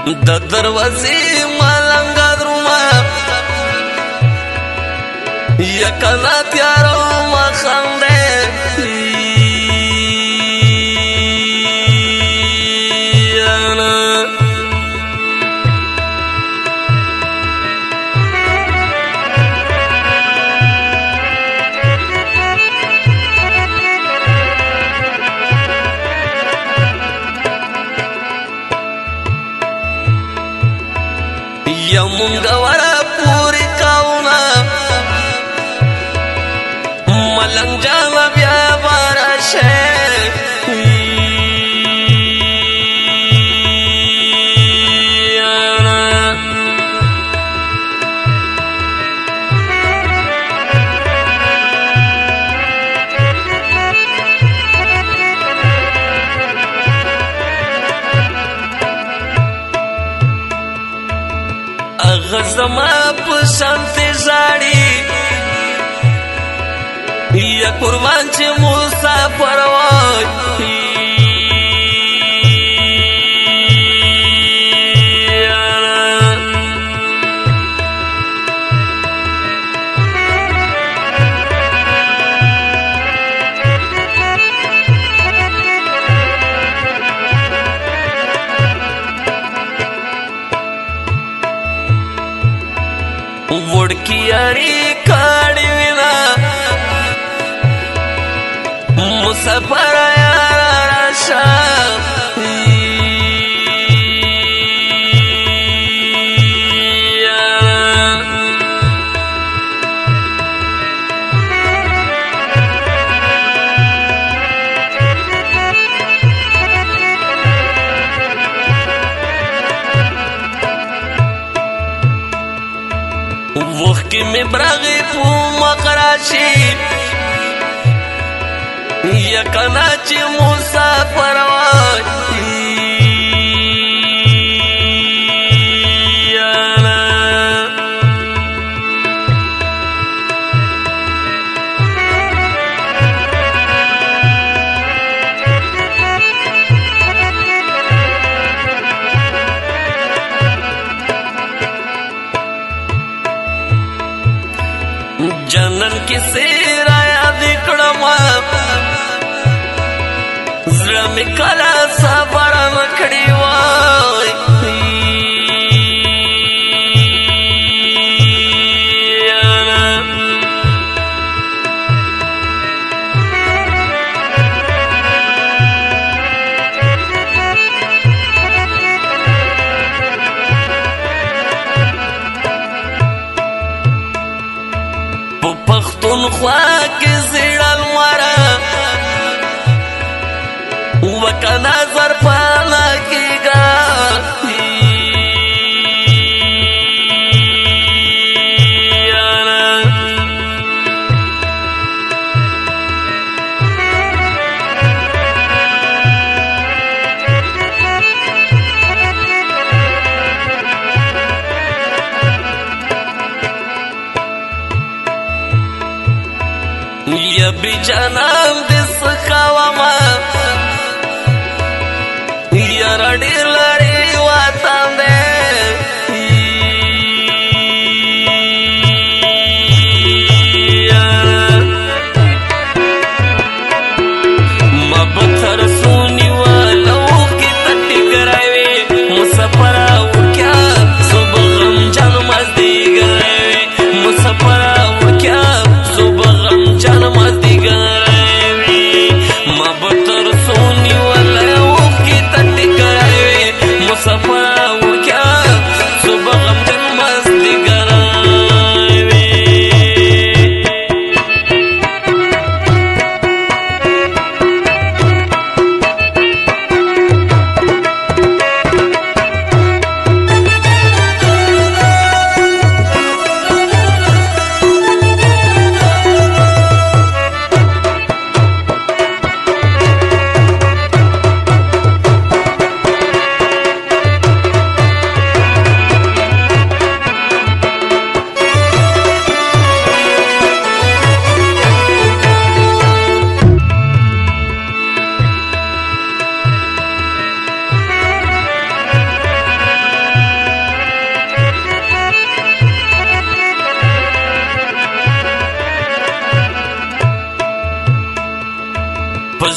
د دروازې ملنګ درومه یا کنا تیارو مخنده یا مونږه ورا پوری کاونا ملنګ جانا بیا بارشه غزما پسند زاړي یا قربان چې مسافر وای وړکی یاري کاړي وینا مسافر یار راشه وخت میں براغی پو مقراشی یا کناچی مسافر وای جنن کی سیرا یاد کړما زړه مې کله صبر مکړی وای پختونخوا کې زړه لمره وکنا زر پانا کېږه یا بی جانان دس خواما یا رډی لړی وطن دې مبتر سونی والو کی تټی کراوي مسافر وکیا صبح غم جان مزدی ګراوي مسافر وکیا صبح غم جان مزدی ګراوي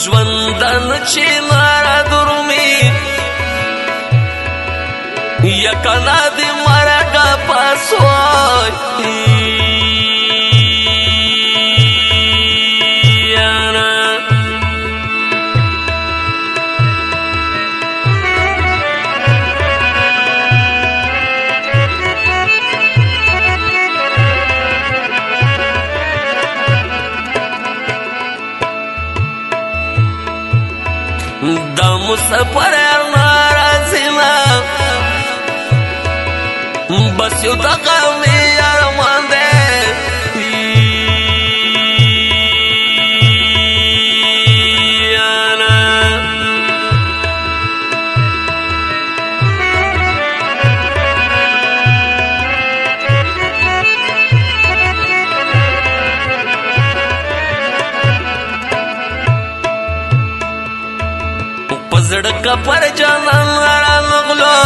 ژوندان چې لاره درومي یا کنا دې مرګه پاسوي دا مسافر ناراضینا بس یو دغه مې ارمان دی زړه پر جانان رانغلو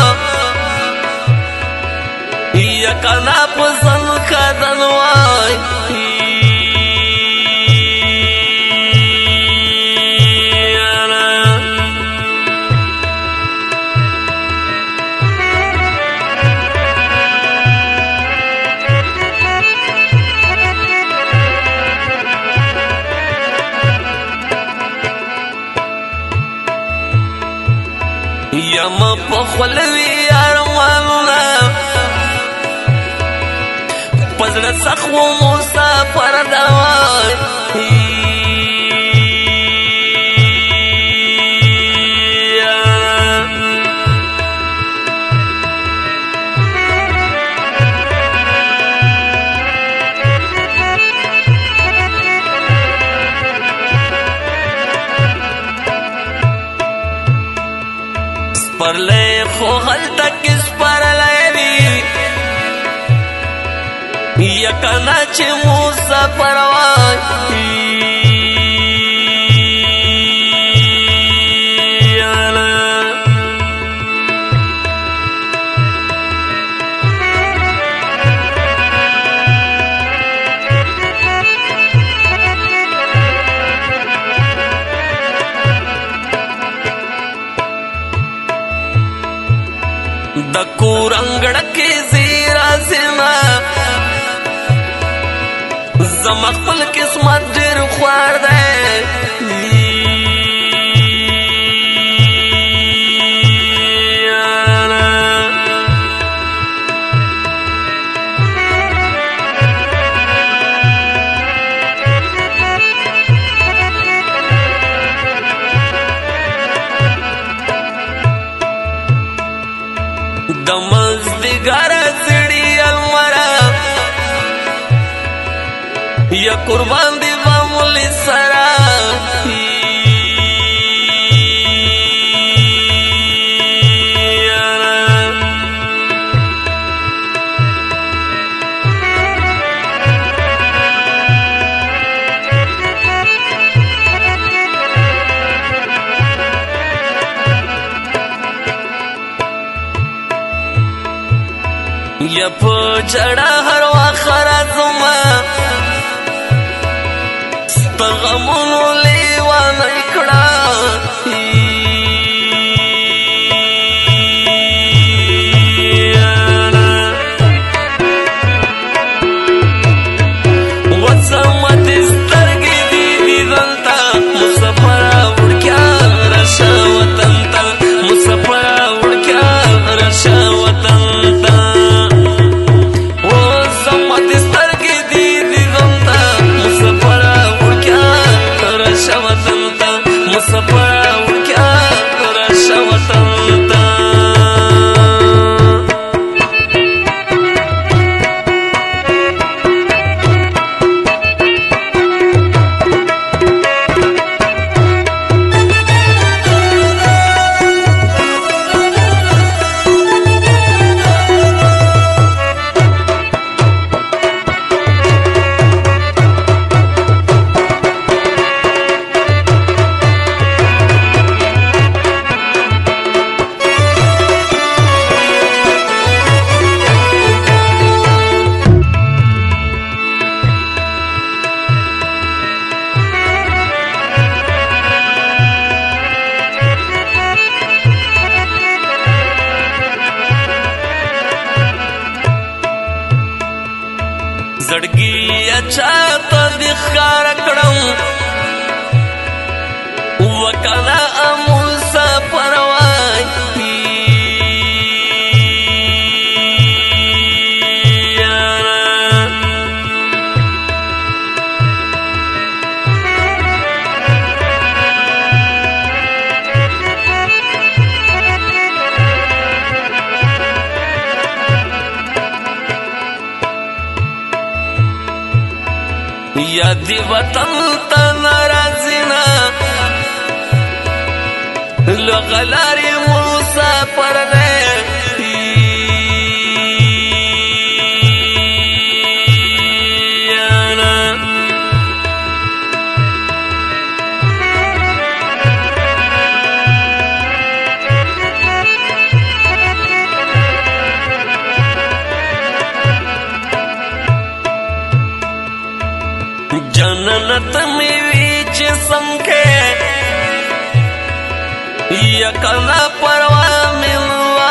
یا کنا پسن کدن وای یما پخولوی ارمانونا پزړه سخو مسافر دوای پرلے خو حل تک اس پرلے وی یا کنا چې مسافر وای د کور انګړ کې زیرا سیما زما خپل قسمت ډېر خوار دی د مازدیګر زړی المرا یا قربان دی معمول سرا یا په جړه هر واخر زما ستغمونو لیوان کړه وڅما دې سترګې دې دلته مسافر وړکیا راشه وطن ته مسافر وړکیا راشه وطن ته زړګي چاته دې ښکار کړم وکړه مسافر وای یا دی وطن تا نرازینا لغلاری مسافر دے जन्नत में बीच संखे या कला परवा मिलवा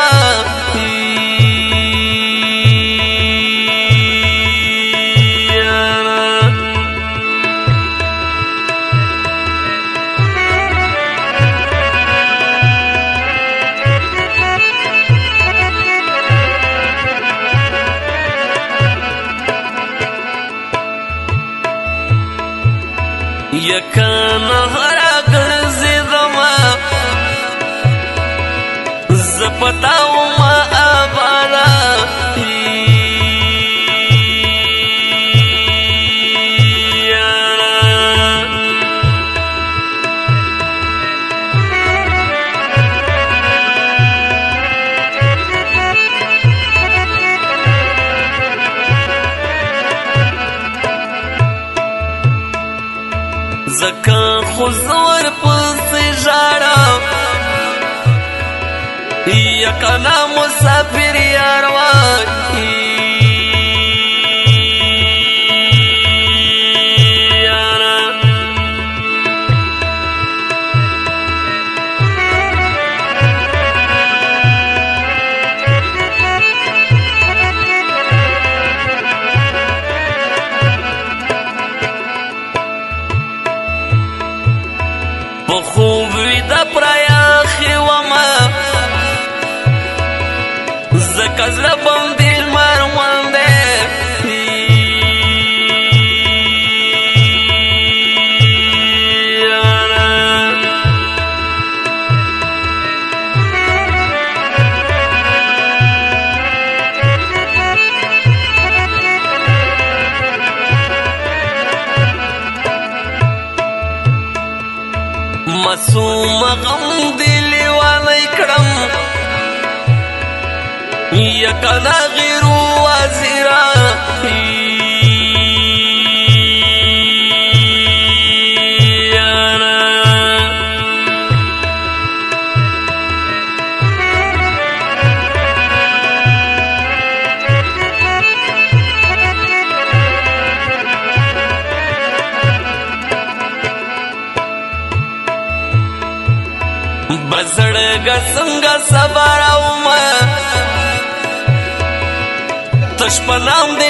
یکان هرا گرزی دما زپتاو ما آبادا زکا خوزور پس جاڑا یکانا مسافر یاروان خوب ویدا پرایا خیوما زکزر بندیل مروان دے مسوم غم دلی والی کرم یکنا غیرو وزیرا बसड़गा संगा सवारा उमा तशपनाम दे